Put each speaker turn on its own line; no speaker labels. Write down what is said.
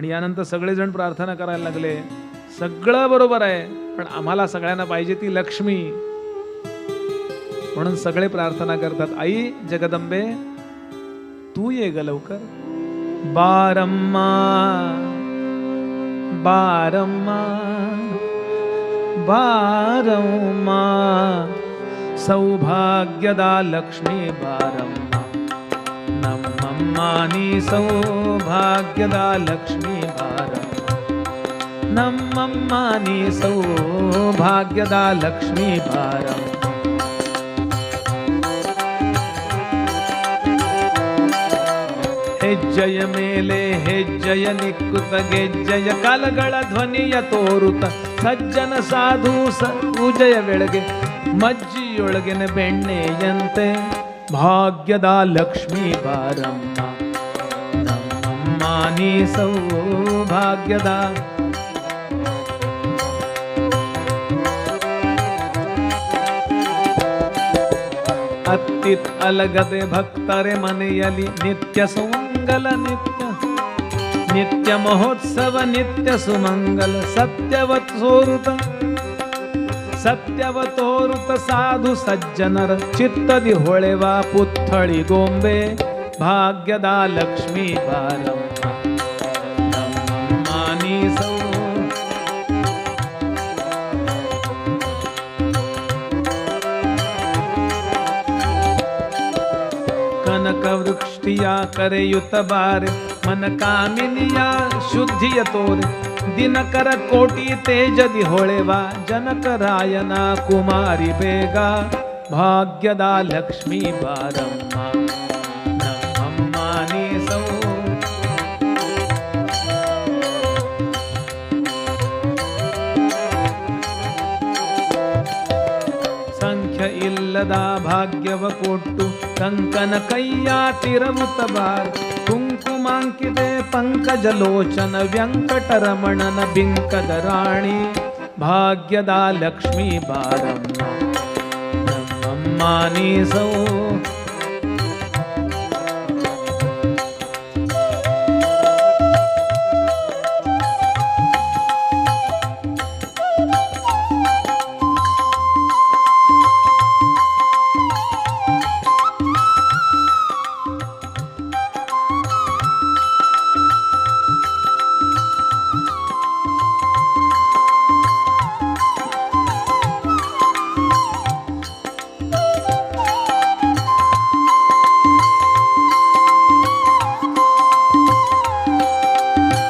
आणि यानंतर सगळेजण प्रार्थना करायला लागले. सगळं बरोबर आहे, पण आम्हाला सगळ्यांना पाहिजे ती लक्ष्मी. म्हणून सगळे प्रार्थना करतात, आई जगदंबे तू ये ग लवकर. बारम्मा बारम्मा बारम्मा सौभाग्यदा लक्ष्मी बारम्मा. नಮ್ಮಮ್ಮ ನೀ ಸೌಭಾಗ್ಯದ ಲಕ್ಷ್ಮೀ ಬಾರಮ್ಮ. ನಮ್ಮಮ್ಮ ನೀ ಸೌಭಾಗ್ಯದ ಲಕ್ಷ್ಮೀ ಬಾರಮ್ಮ. ಹೆಜ್ಜೆಯ ಮೇಲೆ ಹೆಜ್ಜೆಯ ನಿಕ್ಕುತ್ತ ಗೆಜ್ಜೆಯ ಕಾಲಗಳ ಧ್ವನಿಯ ತೋರುತ್ತ ಸಜ್ಜನ ಸಾಧು ಪೂಜೆಯ ವೇಳೆಗೆ ಮಜ್ಜಿಯೊಳಗಿನ ಬೆಣ್ಣೆಯಂತೆ ಭಾಗ್ಯದ ಲಕ್ಷ್ಮೀ ಬಾರಮ್ಮ. ನಮ್ಮಮ್ಮ ನೀ ಸೌಭಾಗ್ಯದ. ಅತ್ತಿತ್ ಅಲಗದೆ ಭಕ್ತರೆ ಮನೆಯಲ್ಲಿ ನಿತ್ಯ ಸುಮಂಗಲ ನಿತ್ಯ ನಿತ್ಯ ಮಹೋತ್ಸವ ನಿತ್ಯ ಸುಮಂಗಲ. ಸತ್ಯವ ತೋರುತ ಸಾಧು ಸಜ್ಜನರ ಚಿತ್ತದಿ ಹೊಳೆವ ಪುತ್ಥಳಿ ಗೊಂಬೆ ಭಾಗ್ಯದ ಲಕ್ಷ್ಮೀ ಬಾರಮ್ಮ. ನಮ್ಮಮ್ಮ ನೀ ಸೌ. ಕನಕ ವೃಷ್ಟಿಯ ಕರೆಯುತ್ತ ಬಾರೆ ಮನ ಕಾಮಿನಿಯ ಶುದ್ಧಿಯ ತೋರೆ. ದಿನಕರ ಕೋಟಿ ತೇಜದಿ ಹೊಳೆವ ಜನಕರಾಯನ ಕುಮಾರಿ ಬೇಗ ಭಾಗ್ಯದ ಲಕ್ಷ್ಮೀ ಬಾರಮ್ಮ. ನಮ್ಮಮ್ಮ ನೀ ಸೌ. ಸಂಖ್ಯೆ ಇಲ್ಲದ ಭಾಗ್ಯವ ಕೊಟ್ಟು ಕಂಕನ ಕೈಯ ತಿರವುತ ಬಾರ. ಕುಂಕುಮಾಂಕಿದೆ ಪಂಕಜಲೋಚನ ವೆಂಕಟರಮಣನ ಬಿಂಕದ ರಾಣಿ ಭಾಗ್ಯದ ಲಕ್ಷ್ಮೀ ಬಾರಮ್ಮ. ನಮ್ಮಮ್ಮ ನೀ ಸೌ.